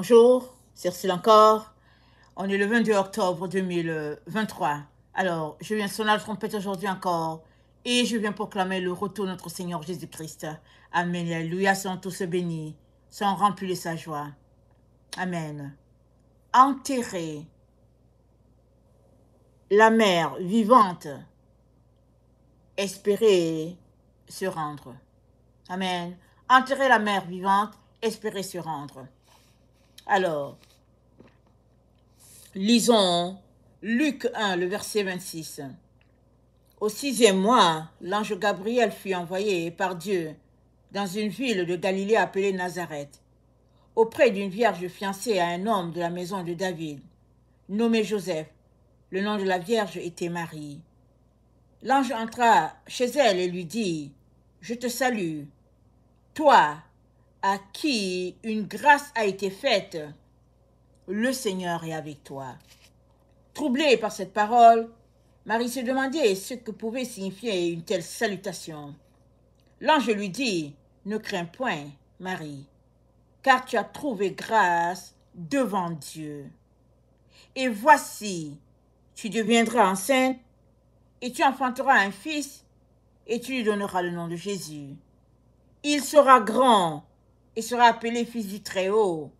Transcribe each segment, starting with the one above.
Bonjour, c'est Cyril encore. On est le 22 octobre 2023. Alors, je viens sonner la trompette aujourd'hui encore et je viens proclamer le retour de notre Seigneur Jésus-Christ. Amen. Alléluia, sont tous bénis, sont remplis de sa joie. Amen. Enterrer la mère vivante, espérer se rendre. Amen. Enterrer la mère vivante, espérer se rendre. Alors, lisons Luc 1, le verset 26. Au 6e mois, l'ange Gabriel fut envoyé par Dieu dans une ville de Galilée appelée Nazareth, auprès d'une vierge fiancée à un homme de la maison de David, nommé Joseph. Le nom de la vierge était Marie. L'ange entra chez elle et lui dit, « Je te salue, toi à qui une grâce a été faite, le Seigneur est avec toi. » Troublée par cette parole, Marie se demandait ce que pouvait signifier une telle salutation. L'ange lui dit, « Ne crains point, Marie, car tu as trouvé grâce devant Dieu. Et voici, tu deviendras enceinte, et tu enfanteras un fils, et tu lui donneras le nom de Jésus. Il sera grand, et sera appelé Fils du Très-Haut,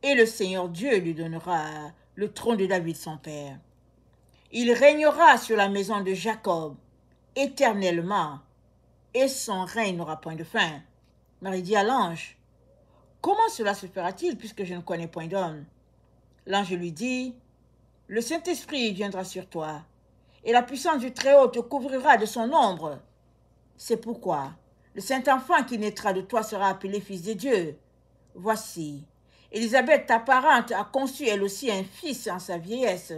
et le Seigneur Dieu lui donnera le trône de David son père. Il régnera sur la maison de Jacob éternellement, et son règne n'aura point de fin. » Marie dit à l'ange, « Comment cela se fera-t-il puisque je ne connais point d'homme ?» L'ange lui dit, « Le Saint-Esprit viendra sur toi, et la puissance du Très-Haut te couvrira de son ombre. C'est pourquoi le Saint-Enfant qui naîtra de toi sera appelé Fils de Dieu. Voici, Élisabeth, ta parente, a conçu elle aussi un fils en sa vieillesse,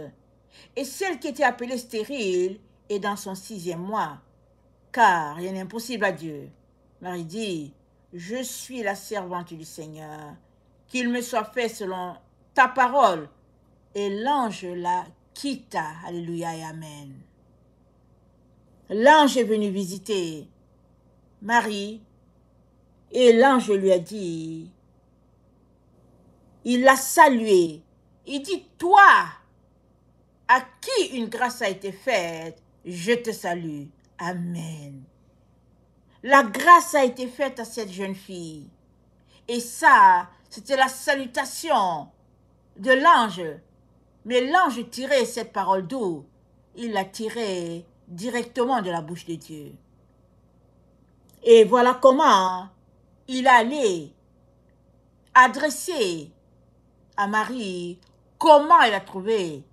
et celle qui était appelée stérile est dans son 6e mois, car rien n'est impossible à Dieu. » Marie dit, « Je suis la servante du Seigneur, qu'il me soit fait selon ta parole. » Et l'ange la quitta. Alléluia et Amen. L'ange est venu visiter Marie, et l'ange lui a dit, il l'a salué. Il dit, « Toi, à qui une grâce a été faite, je te salue. » Amen. La grâce a été faite à cette jeune fille. Et ça, c'était la salutation de l'ange. Mais l'ange tirait cette parole d'où? Il l'a tirée directement de la bouche de Dieu. Et voilà comment il allait adresser à Marie comment elle a trouvé.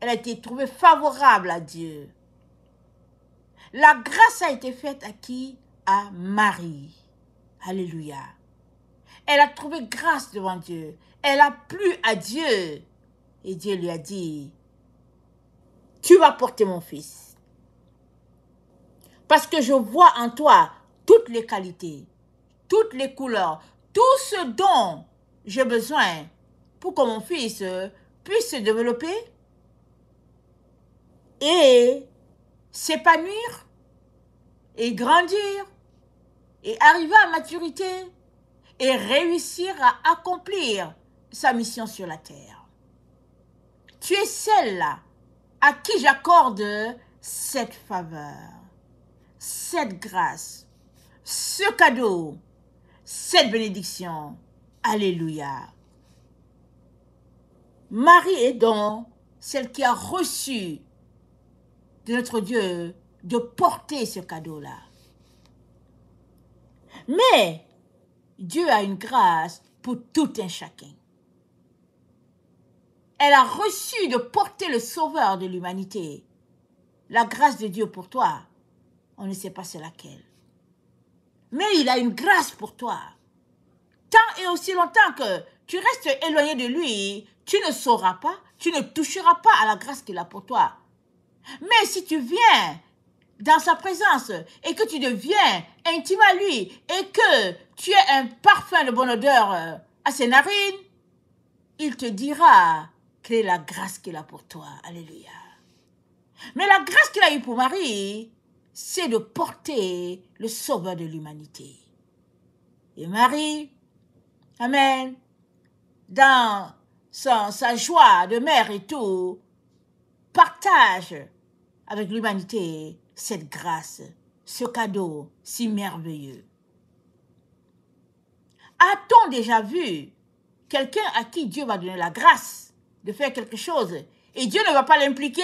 Elle a été trouvée favorable à Dieu. La grâce a été faite à qui? À Marie. Alléluia. Elle a trouvé grâce devant Dieu. Elle a plu à Dieu. Et Dieu lui a dit, « Tu vas porter mon fils. Parce que je vois en toi toutes les qualités, toutes les couleurs, tout ce dont j'ai besoin pour que mon fils puisse se développer et s'épanouir et grandir et arriver à maturité et réussir à accomplir sa mission sur la terre. Tu es celle-là à qui j'accorde cette faveur, cette grâce, ce cadeau, cette bénédiction. » Alléluia. Marie est donc celle qui a reçu de notre Dieu de porter ce cadeau-là. Mais Dieu a une grâce pour tout un chacun. Elle a reçu de porter le sauveur de l'humanité. La grâce de Dieu pour toi, on ne sait pas c'est laquelle. Mais il a une grâce pour toi. Tant et aussi longtemps que tu restes éloigné de lui, tu ne sauras pas, tu ne toucheras pas à la grâce qu'il a pour toi. Mais si tu viens dans sa présence et que tu deviens intime à lui et que tu es un parfum de bonne odeur à ses narines, il te dira quelle est la grâce qu'il a pour toi. Alléluia. Mais la grâce qu'il a eue pour Marie, c'est de porter le sauveur de l'humanité. Et Marie, Amen, dans sa joie de mère et tout, partage avec l'humanité cette grâce, ce cadeau si merveilleux. A-t-on déjà vu quelqu'un à qui Dieu va donner la grâce de faire quelque chose et Dieu ne va pas l'impliquer?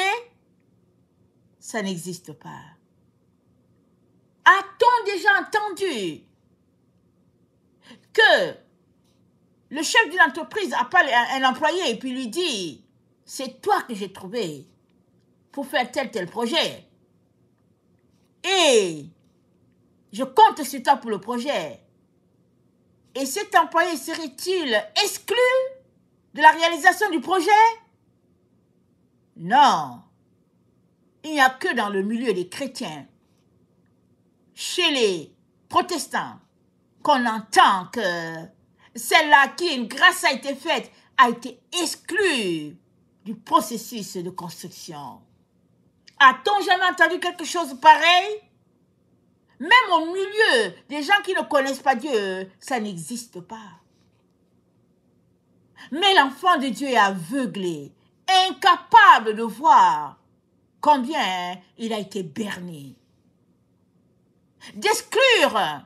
Ça n'existe pas. A-t-on déjà entendu que le chef d'une entreprise appelle un employé et puis lui dit « C'est toi que j'ai trouvé pour faire tel projet. Et je compte sur toi pour le projet. » Et cet employé serait-il exclu de la réalisation du projet? Non. Il n'y a que dans le milieu des chrétiens, chez les protestants, qu'on entend que celle-là à qui une grâce a été faite a été exclue du processus de construction. A-t-on jamais entendu quelque chose pareil? Même au milieu des gens qui ne connaissent pas Dieu, ça n'existe pas. Mais l'enfant de Dieu est aveuglé, incapable de voir combien il a été berné. D'exclure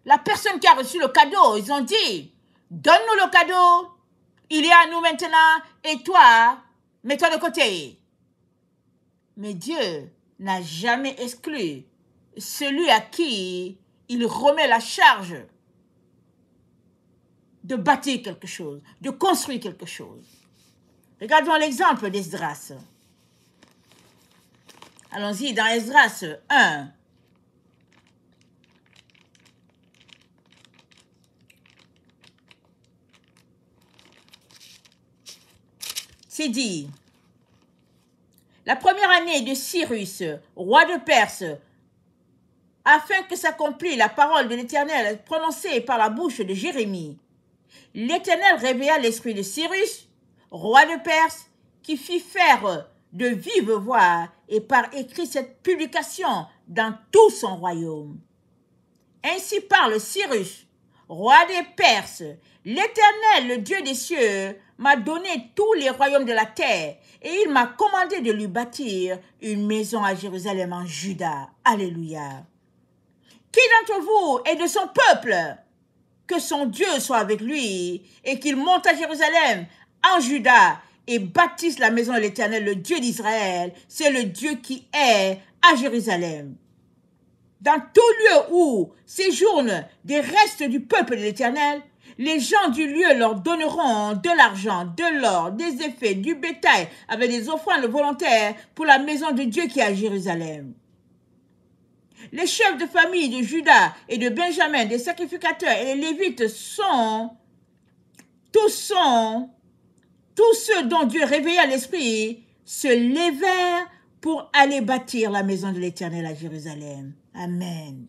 la personne qui a reçu le cadeau, ils ont dit, donne-nous le cadeau, il est à nous maintenant, et toi, mets-toi de côté. Mais Dieu n'a jamais exclu celui à qui il remet la charge de bâtir quelque chose, de construire quelque chose. Regardons l'exemple d'Esdras. Allons-y dans Esdras 1. C'est dit, la première année de Cyrus, roi de Perse, afin que s'accomplisse la parole de l'Éternel prononcée par la bouche de Jérémie, l'Éternel réveilla l'esprit de Cyrus, roi de Perse, qui fit faire de vive voix et par écrit cette publication dans tout son royaume. Ainsi parle Cyrus, roi des Perses, l'Éternel, le Dieu des cieux, m'a donné tous les royaumes de la terre et il m'a commandé de lui bâtir une maison à Jérusalem en Juda. Alléluia. Qui d'entre vous est de son peuple? Que son Dieu soit avec lui et qu'il monte à Jérusalem, en Juda, et bâtisse la maison de l'Éternel, le Dieu d'Israël. C'est le Dieu qui est à Jérusalem. Dans tout lieu où séjournent des restes du peuple de l'Éternel, les gens du lieu leur donneront de l'argent, de l'or, des effets, du bétail, avec des offrandes volontaires pour la maison de Dieu qui est à Jérusalem. Les chefs de famille de Juda et de Benjamin, des sacrificateurs et les Lévites tous ceux dont Dieu réveilla l'esprit, se levèrent pour aller bâtir la maison de l'Éternel à Jérusalem. Amen.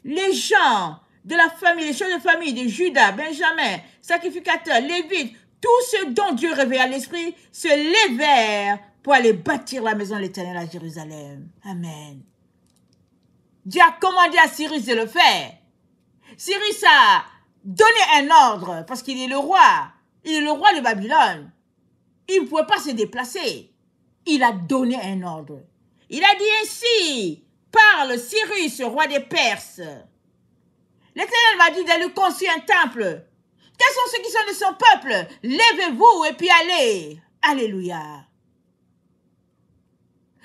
Les gens de la famille, les chefs de famille de Juda, Benjamin, sacrificateurs, Lévites, tous ceux dont Dieu réveilla l'esprit, se levèrent pour aller bâtir la maison de l'Éternel à Jérusalem. Amen. Dieu a commandé à Cyrus de le faire. Cyrus a donné un ordre parce qu'il est le roi. Il est le roi de Babylone. Il ne pouvait pas se déplacer. Il a donné un ordre. Il a dit ainsi, parle Cyrus, roi des Perses. L'Éternel m'a dit de lui construire un temple. Quels sont ceux qui sont de son peuple? Levez-vous et puis allez. Alléluia.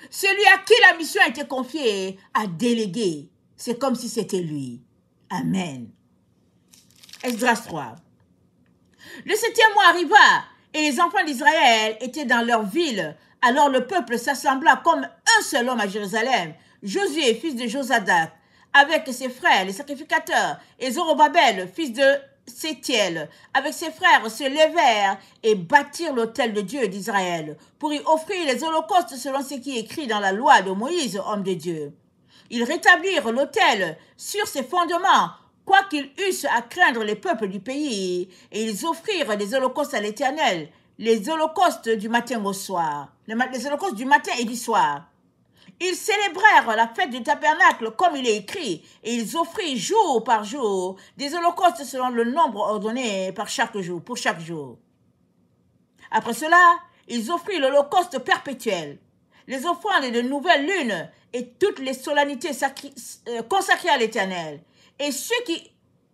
Celui à qui la mission a été confiée a délégué. C'est comme si c'était lui. Amen. Esdras 3. Le 7e mois arriva et les enfants d'Israël étaient dans leur ville. Alors le peuple s'assembla comme un seul homme à Jérusalem. Josué, fils de Josadak, avec ses frères, les sacrificateurs, et Zorobabel, fils de Sétiel, avec ses frères, se levèrent et bâtirent l'autel de Dieu d'Israël pour y offrir les holocaustes selon ce qui est écrit dans la loi de Moïse, homme de Dieu. Ils rétablirent l'autel sur ses fondements, quoiqu'ils eussent à craindre les peuples du pays, et ils offrirent des holocaustes à l'Éternel, les holocaustes du matin au soir, les holocaustes du matin et du soir. Ils célébrèrent la fête du tabernacle comme il est écrit, et ils offrirent jour par jour des holocaustes selon le nombre ordonné pour chaque jour. Après cela, ils offrirent l'holocauste perpétuel, les offrandes de nouvelle lune et toutes les solennités consacrées à l'Éternel, et ceux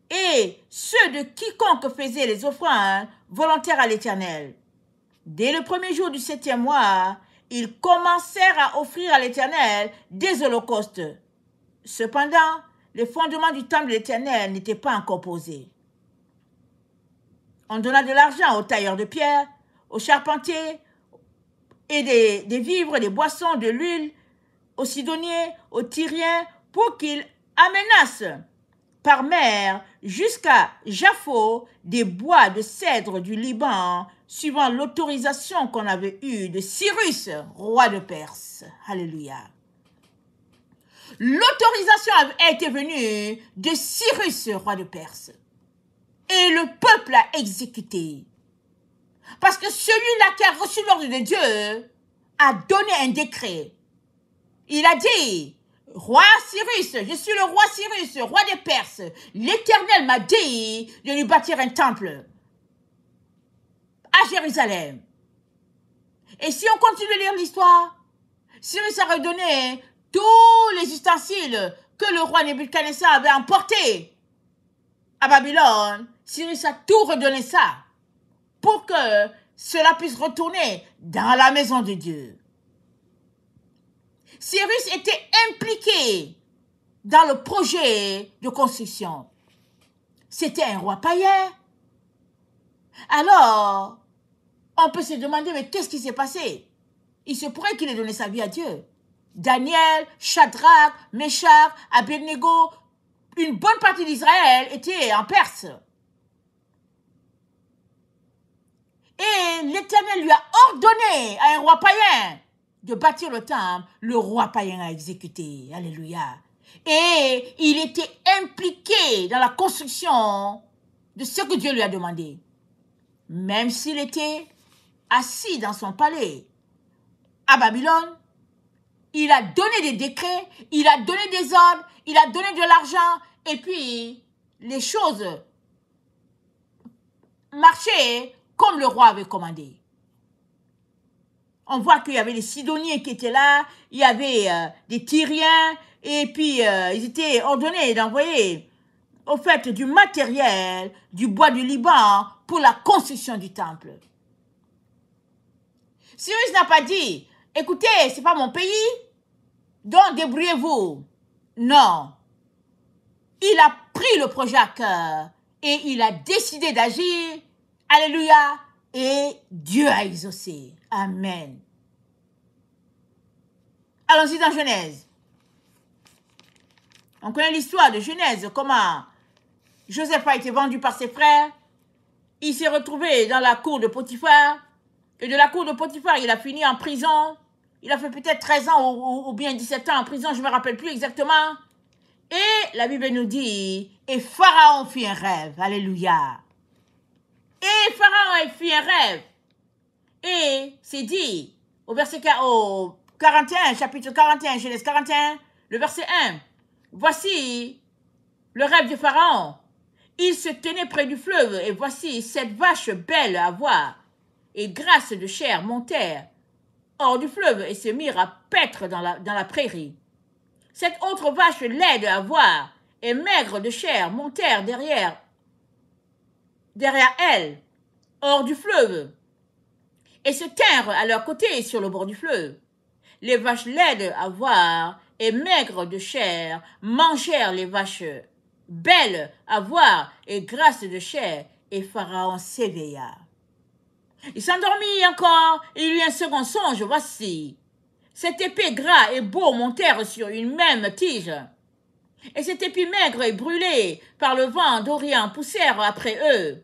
de quiconque faisait les offrandes volontaires à l'Éternel. Dès le premier jour du 7e mois, ils commencèrent à offrir à l'Éternel des holocaustes. Cependant, les fondements du temple de l'Éternel n'étaient pas encore posés. On donna de l'argent aux tailleurs de pierre, aux charpentiers, et des vivres, des boissons, de l'huile, aux Sidoniens, aux Tyriens, pour qu'ils amenassent par mer jusqu'à Jaffo des bois de cèdre du Liban, suivant l'autorisation qu'on avait eue de Cyrus, roi de Perse. Alléluia. L'autorisation était venue de Cyrus, roi de Perse. Et le peuple a exécuté. Parce que celui-là qui a reçu l'ordre de Dieu a donné un décret. Il a dit, roi Cyrus, je suis le roi Cyrus, roi des Perses. L'Éternel m'a dit de lui bâtir un temple à Jérusalem. Et si on continue de lire l'histoire, Cyrus a redonné tous les ustensiles que le roi Nebuchadnezzar avait emportés à Babylone. Cyrus a tout redonné ça pour que cela puisse retourner dans la maison de Dieu. Cyrus était impliqué dans le projet de construction. C'était un roi païen. Alors, on peut se demander, mais qu'est-ce qui s'est passé? Il se pourrait qu'il ait donné sa vie à Dieu. Daniel, Shadrach, Meshach, Abednego, une bonne partie d'Israël était en Perse. Et l'Éternel lui a ordonné à un roi païen de bâtir le temple. Le roi païen a exécuté. Alléluia. Et il était impliqué dans la construction de ce que Dieu lui a demandé. Même s'il était assis dans son palais à Babylone, il a donné des décrets, il a donné des ordres, il a donné de l'argent, et puis les choses marchaient comme le roi avait commandé. On voit qu'il y avait les Sidoniens qui étaient là, il y avait des Tyriens, et puis ils étaient ordonnés d'envoyer au fait du matériel, du bois du Liban pour la construction du temple. Cyrus n'a pas dit, écoutez, c'est pas mon pays, donc débrouillez-vous. Non. Il a pris le projet à cœur et il a décidé d'agir. Alléluia. Et Dieu a exaucé. Amen. Allons-y dans Genèse. On connaît l'histoire de Genèse, comment Joseph a été vendu par ses frères. Il s'est retrouvé dans la cour de Potiphar. Et de la cour de Potiphar, il a fini en prison. Il a fait peut-être 13 ans ou bien 17 ans en prison, je ne me rappelle plus exactement. Et la Bible nous dit, et Pharaon fit un rêve. Alléluia. Et Pharaon fit un rêve. Et c'est dit, au verset 41, chapitre 41, Genèse 41, le verset 1. Voici le rêve de Pharaon. Il se tenait près du fleuve, et voici 7 vaches belles à voir, et grasses de chair montèrent hors du fleuve et se mirent à paître dans la prairie. 7 autres vaches laides à voir et maigres de chair montèrent derrière elles, hors du fleuve, et se tinrent à leur côté sur le bord du fleuve. Les vaches laides à voir et maigres de chair mangèrent les vaches belles à voir et grasses de chair, et Pharaon s'éveilla. Il s'endormit encore, et il eut un second songe, voici. Cette épée gras et beau montèrent sur une même tige. Et cette épée maigre et brûlée par le vent d'Orient poussèrent après eux.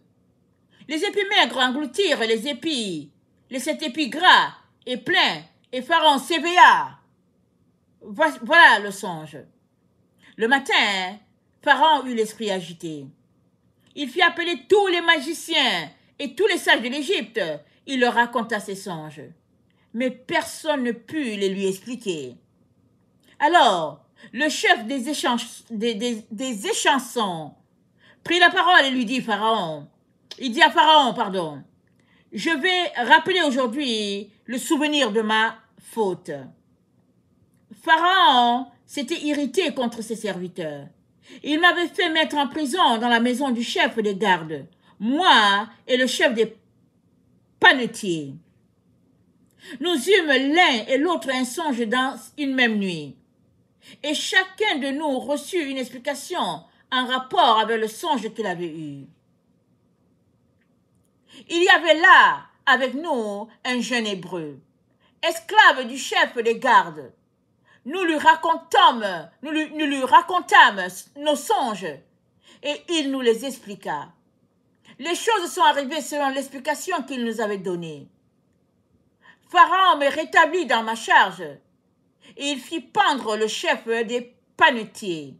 Les épis maigres engloutirent les épis, les 7 épis gras et pleins, et Pharaon s'éveilla. Voilà le songe. Le matin, Pharaon eut l'esprit agité. Il fit appeler tous les magiciens et tous les sages de l'Égypte. Il leur raconta ses songes. Mais personne ne put les lui expliquer. Alors, le chef des échansons prit la parole et lui dit, il dit à Pharaon, pardon, je vais rappeler aujourd'hui le souvenir de ma faute. Pharaon s'était irrité contre ses serviteurs. Il m'avait fait mettre en prison dans la maison du chef des gardes, moi et le chef des panetiers. Nous eûmes l'un et l'autre un songe dans une même nuit. Et chacun de nous reçut une explication en rapport avec le songe qu'il avait eu. Il y avait là, avec nous, un jeune hébreu, esclave du chef des gardes. Nous lui racontâmes nos songes et il nous les expliqua. Les choses sont arrivées selon l'explication qu'il nous avait donnée. Pharaon me rétablit dans ma charge et il fit pendre le chef des panetiers.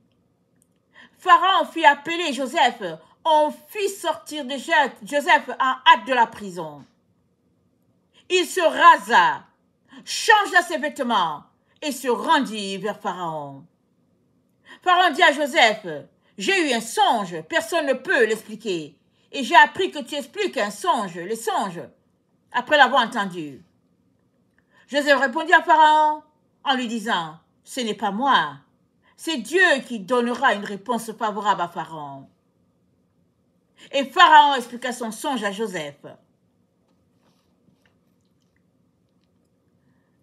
Pharaon fit appeler Joseph. On fit sortir de Joseph en hâte de la prison. Il se rasa, changea ses vêtements et se rendit vers Pharaon. Pharaon dit à Joseph, « J'ai eu un songe, personne ne peut l'expliquer. Et j'ai appris que tu expliques un songe, les songes, après l'avoir entendu. » Joseph répondit à Pharaon en lui disant, « Ce n'est pas moi, c'est Dieu qui donnera une réponse favorable à Pharaon. » Et Pharaon expliqua son songe à Joseph.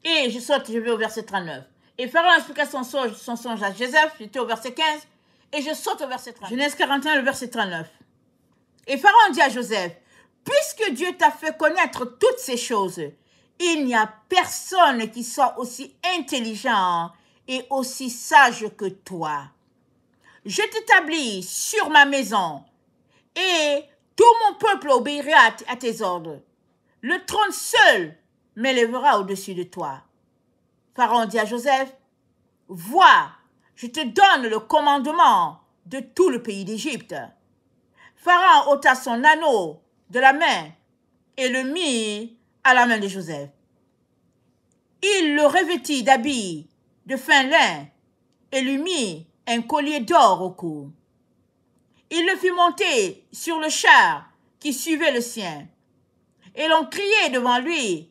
Et je vais au verset 39. Et Pharaon expliqua son songe à Joseph, j'étais au verset 15, et je saute au verset 39. Genèse 41, le verset 39. Et Pharaon dit à Joseph, puisque Dieu t'a fait connaître toutes ces choses, il n'y a personne qui soit aussi intelligent et aussi sage que toi. Je t'établis sur ma maison, et tout mon peuple obéira à tes ordres. Le trône seul m'élèvera au-dessus de toi. Pharaon dit à Joseph, vois, je te donne le commandement de tout le pays d'Égypte. Pharaon ôta son anneau de la main et le mit à la main de Joseph. Il le revêtit d'habits de fin lin et lui mit un collier d'or au cou. Il le fit monter sur le char qui suivait le sien. Et l'on criait devant lui,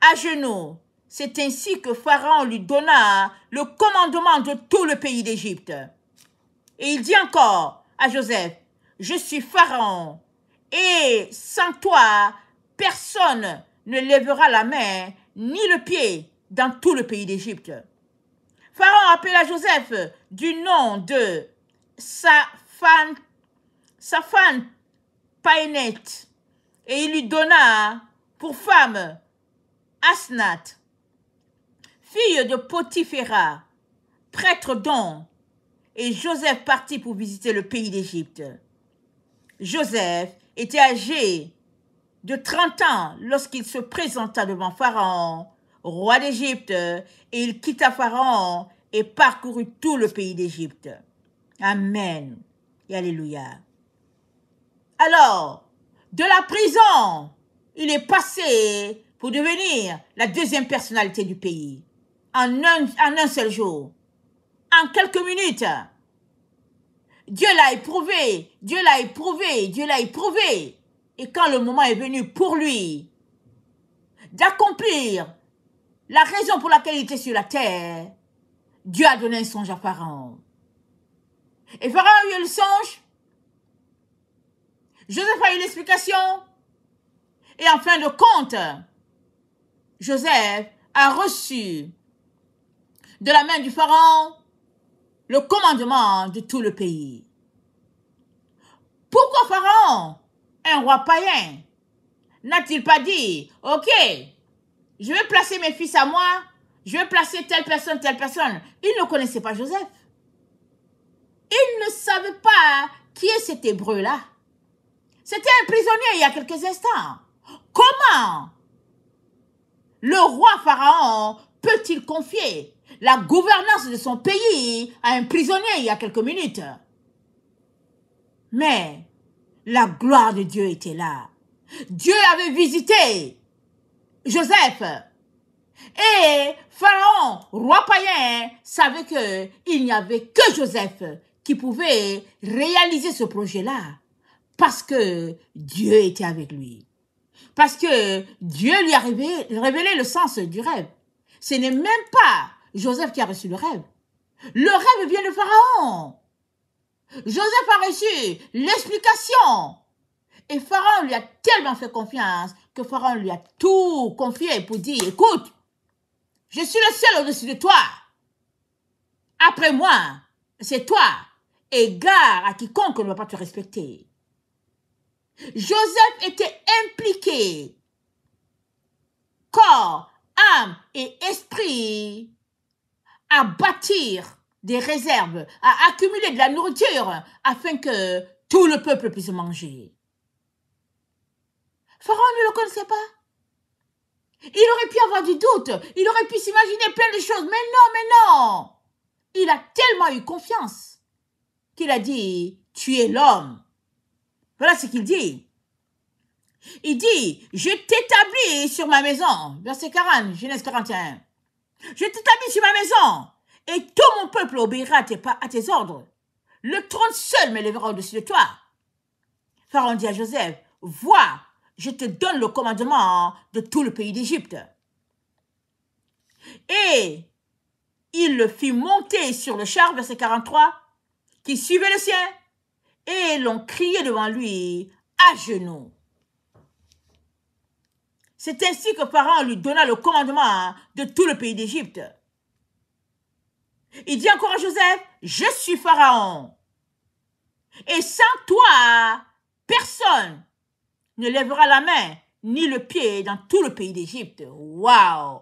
à genoux. C'est ainsi que Pharaon lui donna le commandement de tout le pays d'Égypte. Et il dit encore à Joseph, je suis Pharaon, et sans toi, personne ne lèvera la main ni le pied dans tout le pays d'Égypte. Pharaon appela Joseph du nom de Safan Paenet, et il lui donna pour femme Asnath, fille de Potiphéra, prêtre d'On, et Joseph partit pour visiter le pays d'Égypte. Joseph était âgé de 30 ans lorsqu'il se présenta devant Pharaon, roi d'Égypte, et il quitta Pharaon et parcourut tout le pays d'Égypte. Amen et alléluia. Alors, de la prison, il est passé pour devenir la deuxième personnalité du pays. En un seul jour, en quelques minutes. Dieu l'a éprouvé, Dieu l'a éprouvé, Dieu l'a éprouvé. Et quand le moment est venu pour lui d'accomplir la raison pour laquelle il était sur la terre, Dieu a donné un songe à Pharaon. Et Pharaon a eu le songe. Joseph a eu l'explication. Et en fin de compte, Joseph a reçu de la main du Pharaon le commandement de tout le pays. Pourquoi Pharaon, un roi païen, n'a-t-il pas dit, ok, je vais placer mes fils à moi, je vais placer telle personne. Il ne connaissait pas Joseph. Il ne savait pas qui est cet Hébreu-là. C'était un prisonnier il y a quelques instants. Comment le roi Pharaon peut-il confier la gouvernance de son pays à un prisonnier il y a quelques minutes? Mais la gloire de Dieu était là. Dieu avait visité Joseph Et Pharaon, roi païen, savait qu'il n'y avait que Joseph qui pouvait réaliser ce projet-là parce que Dieu était avec lui. Parce que Dieu lui a révélé le sens du rêve. Ce n'est même pas Joseph qui a reçu le rêve. Le rêve vient de Pharaon. Joseph a reçu l'explication. Et Pharaon lui a tellement fait confiance que Pharaon lui a tout confié pour dire, écoute, je suis le seul au-dessus de toi. Après moi, c'est toi. Égare à quiconque ne va pas te respecter. Joseph était impliqué, corps, âme et esprit, à bâtir des réserves, à accumuler de la nourriture afin que tout le peuple puisse manger. Pharaon ne le connaissait pas. Il aurait pu avoir du doute, il aurait pu s'imaginer plein de choses, mais non. Il a tellement eu confiance qu'il a dit, tu es l'homme. Voilà ce qu'il dit. Il dit, je t'établis sur ma maison. Verset 40, Genèse 41. Je t'établis sur ma maison et tout mon peuple obéira à tes ordres. Le trône seul m'élèvera au-dessus de toi. Pharaon dit à Joseph, vois, je te donne le commandement de tout le pays d'Égypte. Et il le fit monter sur le char, verset 43, qui suivait le sien, et l'on criait devant lui à genoux. C'est ainsi que Pharaon lui donna le commandement de tout le pays d'Égypte. Il dit encore à Joseph, je suis Pharaon. Et sans toi, personne ne lèvera la main ni le pied dans tout le pays d'Égypte. Waouh!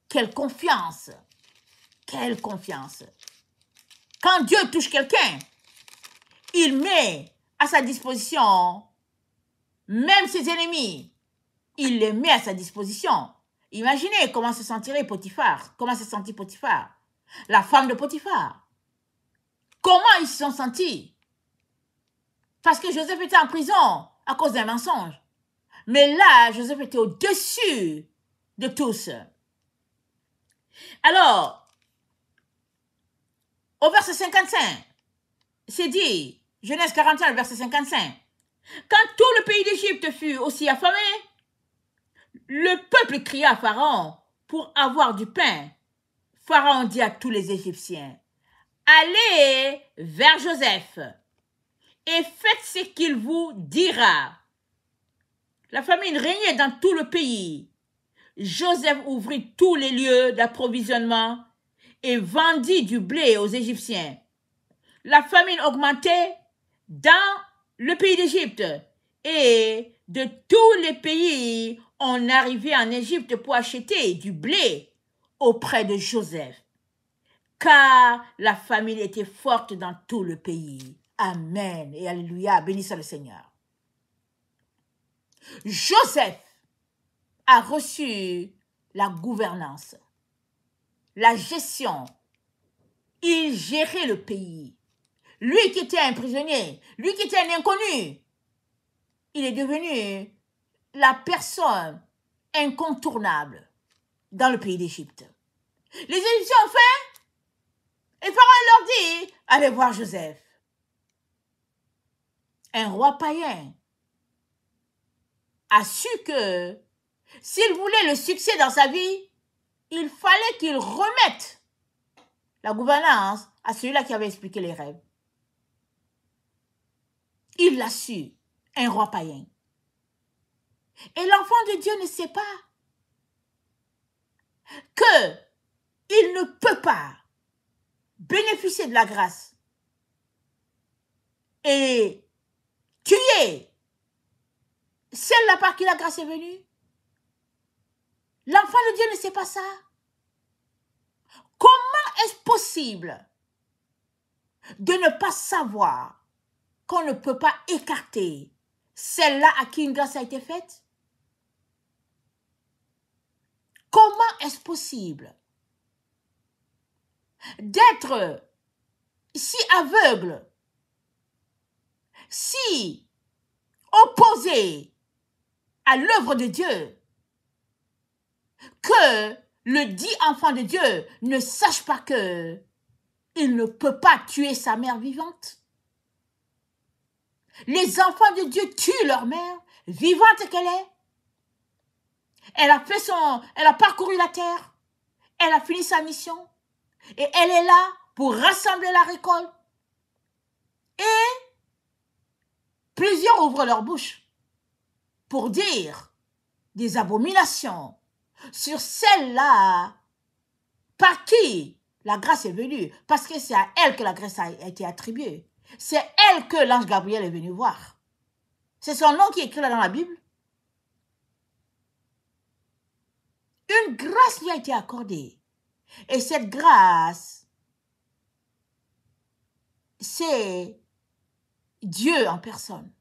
Quelle confiance! Quelle confiance! Quand Dieu touche quelqu'un, il met à sa disposition même ses ennemis. Il les met à sa disposition. Imaginez comment se sentirait Potiphar. Comment se sentit Potiphar? La femme de Potiphar. Comment ils se sont sentis? Parce que Joseph était en prison à cause d'un mensonge. Mais là, Joseph était au-dessus de tous. Alors, au verset 55, c'est dit, Genèse 41, verset 55, quand tout le pays d'Égypte fut aussi affamé, le peuple cria à Pharaon pour avoir du pain. Pharaon dit à tous les Égyptiens, allez vers Joseph et faites ce qu'il vous dira. La famine régnait dans tout le pays. Joseph ouvrit tous les lieux d'approvisionnement et vendit du blé aux Égyptiens. La famine augmentait dans le pays d'Égypte et de tous les pays, on arrivait en Égypte pour acheter du blé auprès de Joseph, car la famine était forte dans tout le pays. Amen et alléluia, béni soit le Seigneur. Joseph a reçu la gouvernance, la gestion. Il gérait le pays. Lui qui était un prisonnier, lui qui était un inconnu, il est devenu la personne incontournable dans le pays d'Égypte. Les Égyptiens ont faim et Pharaon leur dit, allez voir Joseph. Un roi païen a su que s'il voulait le succès dans sa vie, il fallait qu'il remette la gouvernance à celui-là qui avait expliqué les rêves. Il l'a su, un roi païen. Et l'enfant de Dieu ne sait pas qu'il ne peut pas bénéficier de la grâce et tuer celle-là par qui la grâce est venue. L'enfant de Dieu ne sait pas ça. Comment est-ce possible de ne pas savoir qu'on ne peut pas écarter celle-là à qui une grâce a été faite? Comment est-ce possible d'être si aveugle, si opposé à l'œuvre de Dieu, que le dit enfant de Dieu ne sache pas que il ne peut pas tuer sa mère vivante? Les enfants de Dieu tuent leur mère, vivante qu'elle est. Elle a parcouru la terre. Elle a fini sa mission. Et elle est là pour rassembler la récolte. Et plusieurs ouvrent leur bouche pour dire des abominations sur celle-là par qui la grâce est venue. Parce que c'est à elle que la grâce a été attribuée. C'est elle que l'ange Gabriel est venu voir. C'est son nom qui est écrit là dans la Bible. Une grâce lui a été accordée. Et cette grâce, c'est Dieu en personne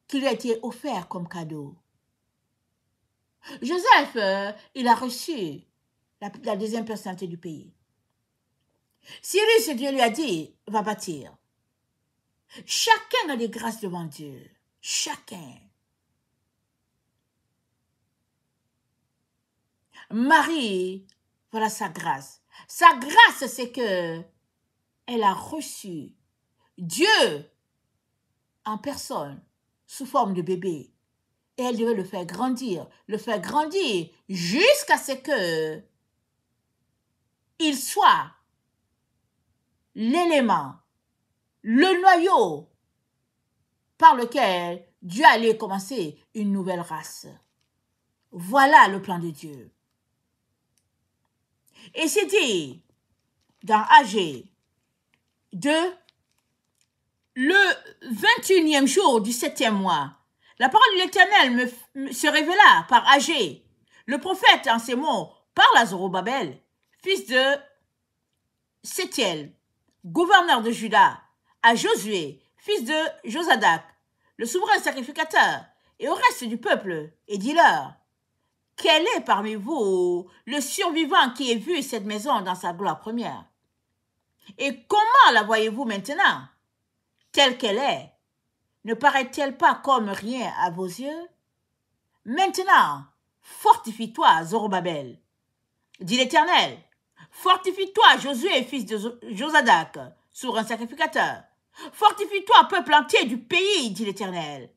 qui lui a été offert comme cadeau. Joseph, il a reçu la deuxième personnalité du pays. Cyrus, Dieu lui a dit, va bâtir. Chacun a des grâces devant Dieu. Chacun. Marie, voilà sa grâce. Sa grâce, c'est que elle a reçu Dieu en personne, sous forme de bébé. Et elle devait le faire grandir jusqu'à ce que il soit l'élément, le noyau par lequel Dieu allait commencer une nouvelle race. Voilà le plan de Dieu. Et c'est dit dans Agé 2, le 21e jour du 7e mois, la parole de l'Éternel se révéla par Agé. Le prophète, en ces mots, parle à Zorobabel, fils de Sétiel, gouverneur de Juda, à Josué, fils de Josadak, le souverain sacrificateur, et au reste du peuple, et dis-leur, quel est parmi vous le survivant qui ait vu cette maison dans sa gloire première? Et comment la voyez-vous maintenant, telle qu'elle est? Ne paraît-elle pas comme rien à vos yeux? Maintenant, fortifie-toi, Zorobabel, dit l'Éternel. Fortifie-toi, Josué, fils de Josadak, souverain sacrificateur. Fortifie-toi, peuple entier du pays, dit l'Éternel,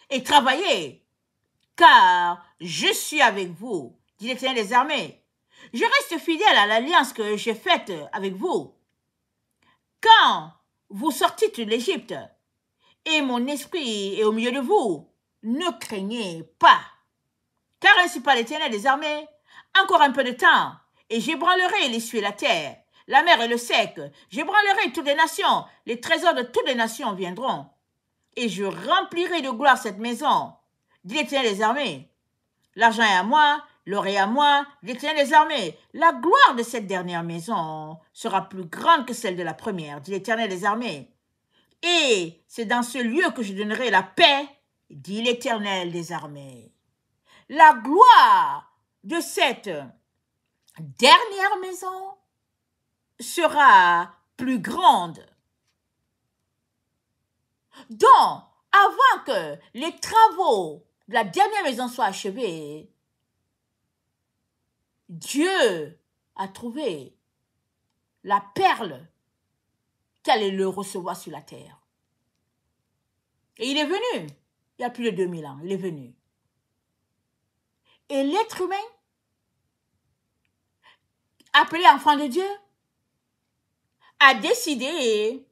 et travaillez, car je suis avec vous, dit l'Éternel des armées. Je reste fidèle à l'alliance que j'ai faite avec vous. Quand vous sortîtes de l'Égypte, et mon esprit est au milieu de vous, ne craignez pas. Car ainsi parle l'Éternel des armées, encore un peu de temps, et j'ébranlerai les cieux et la terre, la mer et le sec, j'ébranlerai toutes les nations, les trésors de toutes les nations viendront, et je remplirai de gloire cette maison, dit l'Éternel des armées. L'argent est à moi, l'or est à moi, dit l'Éternel des armées. La gloire de cette dernière maison sera plus grande que celle de la première, dit l'Éternel des armées. Et c'est dans ce lieu que je donnerai la paix, dit l'Éternel des armées. La gloire de cette dernière maison sera plus grande. Donc, avant que les travaux de la dernière maison soient achevés, Dieu a trouvé la perle qu'allait le recevoir sur la terre. Et il est venu, il y a plus de 2000 ans, il est venu. Et l'être humain, appelé enfant de Dieu, a décidé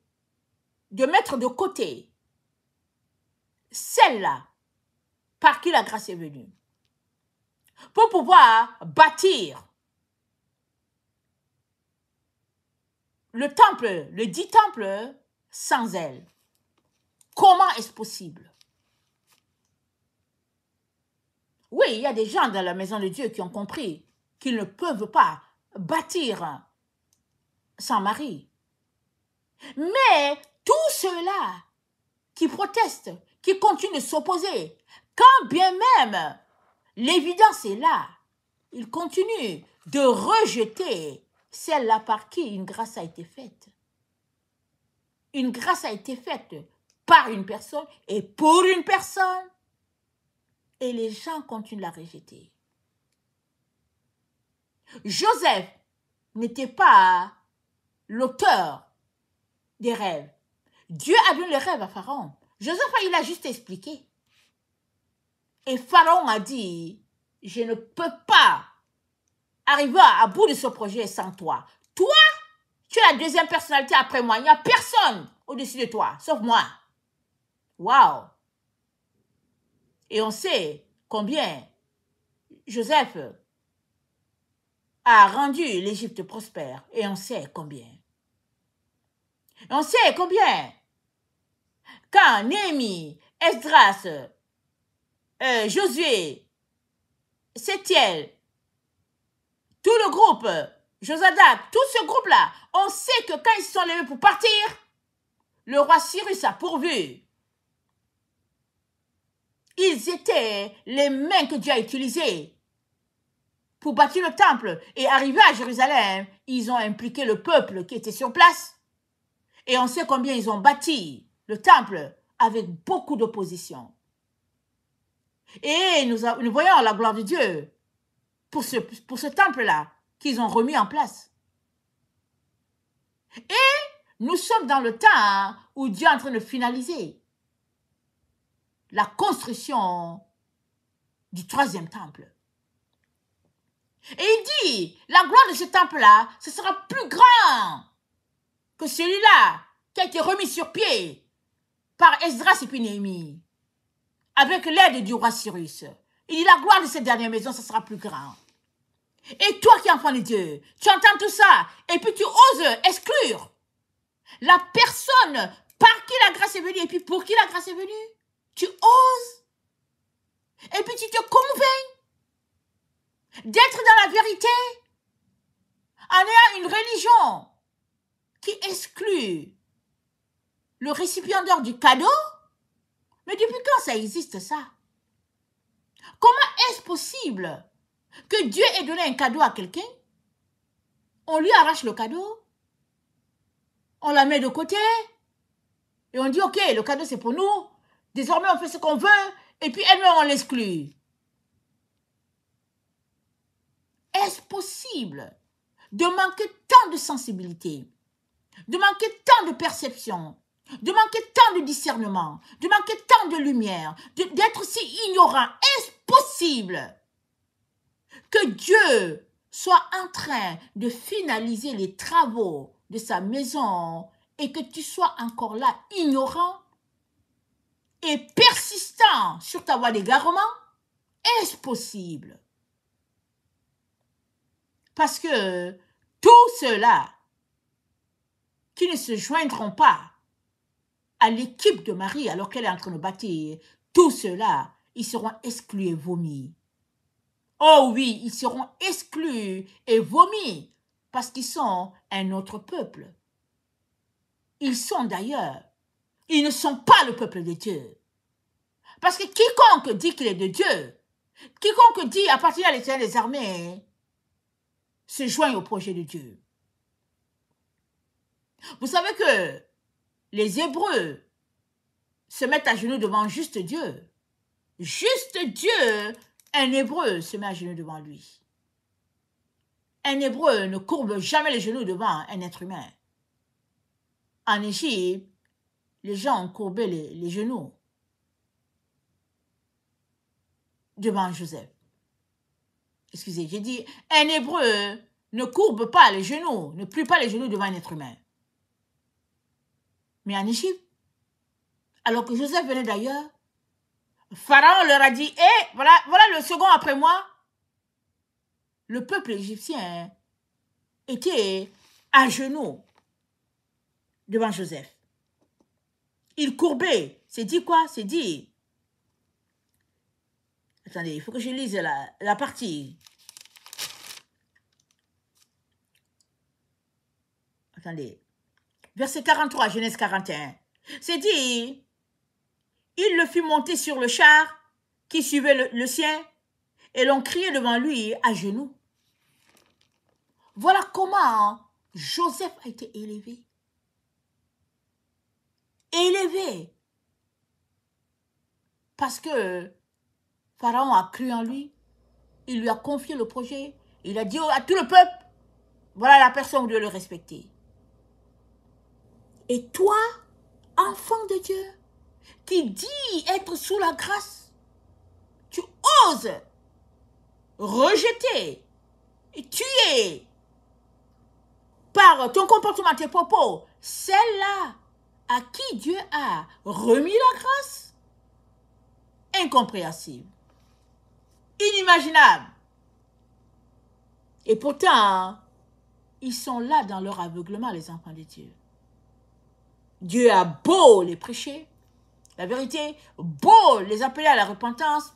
de mettre de côté celle-là par qui la grâce est venue, pour pouvoir bâtir le temple, le dit temple, sans elle. Comment est-ce possible? Oui, il y a des gens dans la maison de Dieu qui ont compris qu'ils ne peuvent pas bâtir sans Marie. Mais tous ceux-là qui protestent, qui continuent de s'opposer, quand bien même l'évidence est là, ils continuent de rejeter celle-là par qui une grâce a été faite. Une grâce a été faite par une personne et pour une personne. Et les gens continuent de la rejeter. Joseph n'était pas l'auteur des rêves. Dieu a donné les rêves à Pharaon. Joseph, il a juste expliqué. Et Pharaon a dit, je ne peux pas arriver à bout de ce projet sans toi. Toi, tu es la deuxième personnalité après moi. Il n'y a personne au-dessus de toi, sauf moi. Waouh! Et on sait combien Joseph a rendu l'Égypte prospère. Et on sait combien. Et on sait combien. Quand Néhémie, Esdras, Josué, Sétiel, tout le groupe, Josadak, tout ce groupe-là, on sait que quand ils se sont levés pour partir, le roi Cyrus a pourvu. Ils étaient les mains que Dieu a utilisées pour bâtir le temple. Et arrivés à Jérusalem, ils ont impliqué le peuple qui était sur place. Et on sait combien ils ont bâti le temple avec beaucoup d'opposition. Et nous voyons la gloire de Dieu pour ce temple-là qu'ils ont remis en place. Et nous sommes dans le temps où Dieu est en train de finaliser la construction du troisième temple. Et il dit, la gloire de ce temple-là, ce sera plus grand que celui-là qui a été remis sur pied par Esdras et puis Néhémie, avec l'aide du roi Cyrus. Il dit, la gloire de cette dernière maison, ce sera plus grand. Et toi qui es enfant de Dieu, tu entends tout ça, et puis tu oses exclure la personne par qui la grâce est venue, et puis pour qui la grâce est venue. Tu oses, et puis tu te convaincs d'être dans la vérité, en ayant une religion qui exclut le récipiendaire du cadeau. Mais depuis quand ça existe, ça? Comment est-ce possible que Dieu ait donné un cadeau à quelqu'un? On lui arrache le cadeau, on la met de côté, et on dit, ok, le cadeau c'est pour nous, désormais on fait ce qu'on veut, et puis elle-même on l'exclut. Est-ce possible de manquer tant de sensibilité, de manquer tant de perception, de manquer tant de discernement, de manquer tant de lumière, d'être si ignorant? Est-ce possible que Dieu soit en train de finaliser les travaux de sa maison et que tu sois encore là ignorant et persistant sur ta voie d'égarement? Est-ce possible? Parce que tous ceux-là qui ne se joindront pas à l'équipe de Marie alors qu'elle est en train de bâtir, tous ceux-là, ils seront exclus et vomis. Oh oui, ils seront exclus et vomis parce qu'ils sont un autre peuple. Ils sont d'ailleurs, ils ne sont pas le peuple de Dieu. Parce que quiconque dit qu'il est de Dieu, quiconque dit appartenir à l'Éternel des armées, se joint au projet de Dieu. Vous savez que les Hébreux se mettent à genoux devant juste Dieu. Juste Dieu, un Hébreu se met à genoux devant lui. Un Hébreu ne courbe jamais les genoux devant un être humain. En Égypte, les gens ont courbé les genoux devant Joseph. Excusez, j'ai dit, un Hébreu ne courbe pas les genoux, ne plie pas les genoux devant un être humain. Mais en Égypte, alors que Joseph venait d'ailleurs, Pharaon leur a dit, voilà le second après moi. Le peuple égyptien était à genoux devant Joseph. Il courbait. C'est dit quoi? C'est dit. Attendez, il faut que je lise la partie. Attendez. Verset 43, Genèse 41. C'est dit, il le fit monter sur le char qui suivait le sien et l'on criait devant lui à genoux. Voilà comment Joseph a été élevé. Élevé. Parce que Pharaon a cru en lui. Il lui a confié le projet. Il a dit à tout le peuple, voilà la personne que vous devez le respecter. Et toi, enfant de Dieu, qui dit être sous la grâce, tu oses rejeter, tuer par ton comportement, tes propos, celle-là à qui Dieu a remis la grâce. Incompréhensible, inimaginable. Et pourtant, ils sont là dans leur aveuglement, les enfants de Dieu. Dieu a beau les prêcher, la vérité, beau les appeler à la repentance,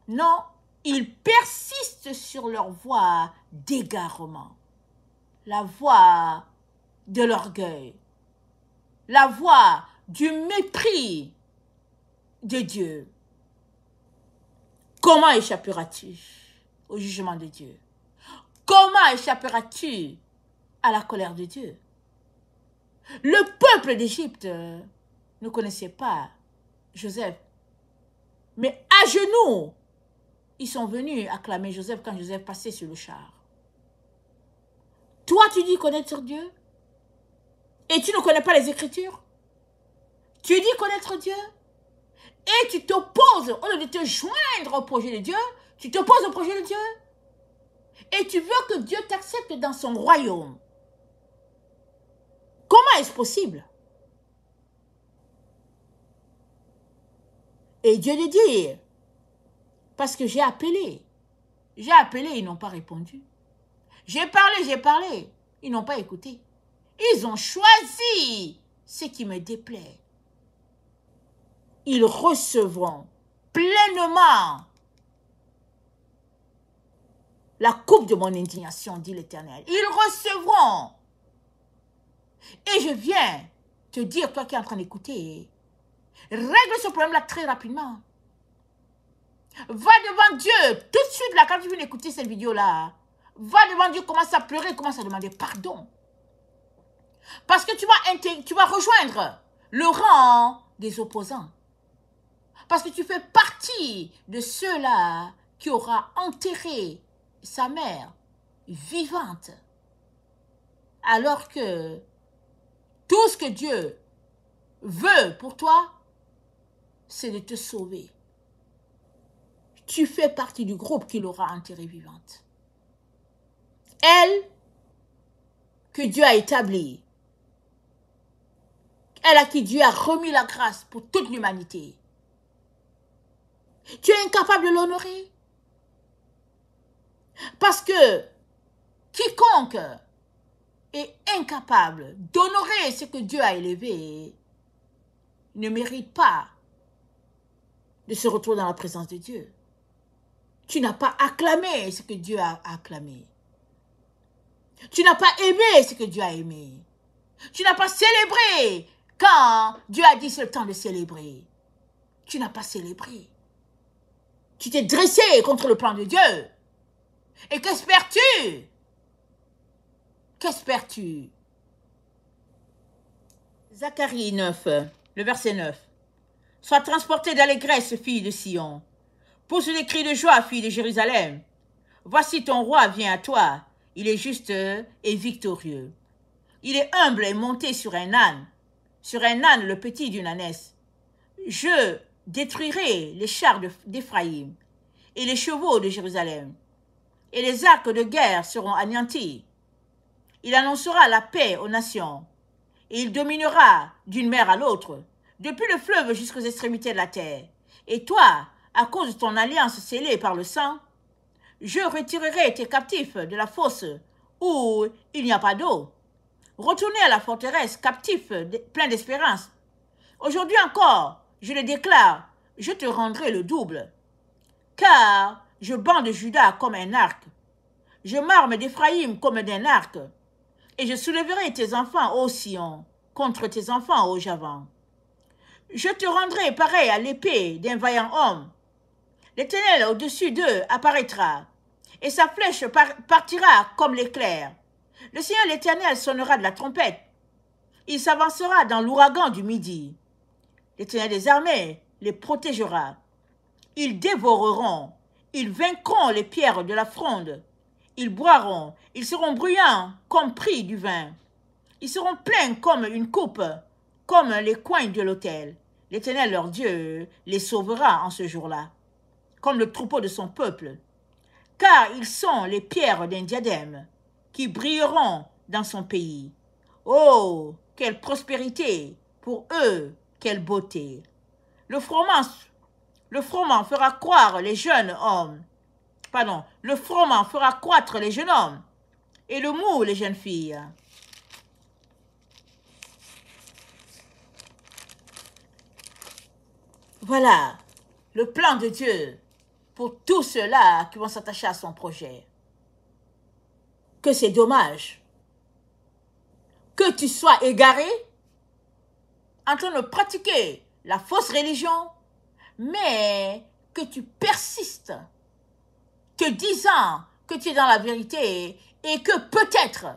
non, ils persistent sur leur voie d'égarement, la voie de l'orgueil, la voie du mépris de Dieu. Comment échapperas-tu au jugement de Dieu? Comment échapperas-tu à la colère de Dieu? Le peuple d'Égypte ne connaissait pas Joseph, mais à genoux, ils sont venus acclamer Joseph quand Joseph passait sur le char. Toi, tu dis connaître Dieu et tu ne connais pas les Écritures. Tu dis connaître Dieu et tu t'opposes, au lieu de te joindre au projet de Dieu, tu t'opposes au projet de Dieu. Et tu veux que Dieu t'accepte dans son royaume. Comment est-ce possible? Et Dieu lui dit, parce que j'ai appelé, ils n'ont pas répondu. J'ai parlé, ils n'ont pas écouté. Ils ont choisi ce qui me déplaît. Ils recevront pleinement la coupe de mon indignation, dit l'Éternel. Ils recevront. Et je viens te dire, toi qui es en train d'écouter, règle ce problème-là très rapidement. Va devant Dieu, tout de suite, là, quand tu viens d'écouter cette vidéo-là, va devant Dieu, commence à pleurer, commence à demander pardon. Parce que tu vas rejoindre le rang des opposants. Parce que tu fais partie de ceux-là qui aura enterré sa mère vivante. Alors que tout ce que Dieu veut pour toi, c'est de te sauver. Tu fais partie du groupe qui l'aura enterrée vivante. Elle, que Dieu a établie, elle à qui Dieu a remis la grâce pour toute l'humanité. Tu es incapable de l'honorer. Parce que quiconque est incapable d'honorer ce que Dieu a élevé ne mérite pas de se retrouver dans la présence de Dieu. Tu n'as pas acclamé ce que Dieu a acclamé. Tu n'as pas aimé ce que Dieu a aimé. Tu n'as pas célébré quand Dieu a dit c'est le temps de célébrer. Tu n'as pas célébré. Tu t'es dressé contre le plan de Dieu. Et qu'espères-tu? Qu'espères-tu? Zacharie 9, le verset 9. Sois transporté d'allégresse, fille de Sion. Pousse des cris de joie, fille de Jérusalem. Voici ton roi vient à toi. Il est juste et victorieux. Il est humble et monté sur un âne le petit d'une ânesse. Je détruirai les chars d'Éphraïm et les chevaux de Jérusalem. Et les arcs de guerre seront anéantis. Il annoncera la paix aux nations. Et il dominera d'une mer à l'autre, depuis le fleuve jusqu'aux extrémités de la terre. Et toi, à cause de ton alliance scellée par le sang, je retirerai tes captifs de la fosse où il n'y a pas d'eau. Retournez à la forteresse, captifs, pleins d'espérance. Aujourd'hui encore, je le déclare, je te rendrai le double. Car je bande Juda comme un arc. Je m'arme d'Éphraïm comme d'un arc. Et je soulèverai tes enfants, ô Sion, contre tes enfants, ô Javan. Je te rendrai pareil à l'épée d'un vaillant homme. L'Éternel au-dessus d'eux apparaîtra, et sa flèche partira comme l'éclair. Le Seigneur l'Éternel sonnera de la trompette. Il s'avancera dans l'ouragan du midi. L'Éternel des armées les protégera. Ils dévoreront, ils vaincront les pierres de la fronde. ils boiront, ils seront bruyants comme pris du vin. Ils seront pleins comme une coupe, comme les coins de l'autel. L'Éternel, leur Dieu, les sauvera en ce jour-là, comme le troupeau de son peuple. Car ils sont les pierres d'un diadème qui brilleront dans son pays. Oh, quelle prospérité pour eux, quelle beauté. Le froment fera croire les jeunes hommes. Pardon, le froment fera croître les jeunes hommes et le mou les jeunes filles. Voilà le plan de Dieu pour tous ceux-là qui vont s'attacher à son projet. Que c'est dommage que tu sois égaré en train de pratiquer la fausse religion, mais que tu persistes, te disant que tu es dans la vérité et que peut-être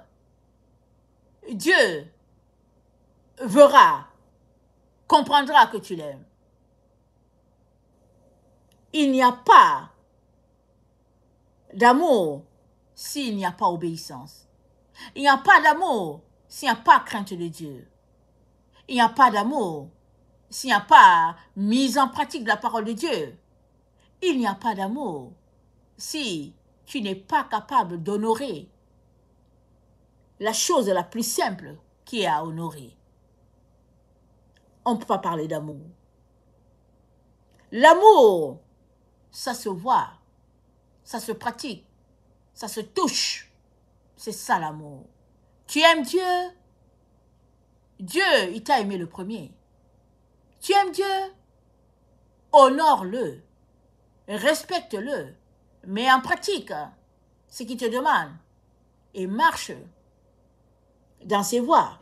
Dieu verra, comprendra que tu l'aimes. Il n'y a pas d'amour s'il n'y a pas obéissance. Il n'y a pas d'amour s'il n'y a pas crainte de Dieu. Il n'y a pas d'amour s'il n'y a pas mise en pratique de la parole de Dieu. Il n'y a pas d'amour si tu n'es pas capable d'honorer la chose la plus simple qui est à honorer. On ne peut pas parler d'amour. L'amour, ça se voit, ça se pratique, ça se touche. C'est ça l'amour. Tu aimes Dieu? Dieu, il t'a aimé le premier. Tu aimes Dieu? Honore-le, respecte-le, mets en pratique ce qu'il te demande et marche dans ses voies.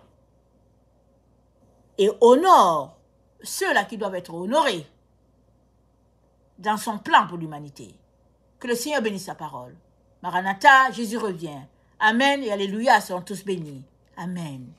Et honore ceux-là qui doivent être honorés dans son plan pour l'humanité. Que le Seigneur bénisse sa parole. Maranatha, Jésus revient. Amen et Alléluia seront tous bénis. Amen.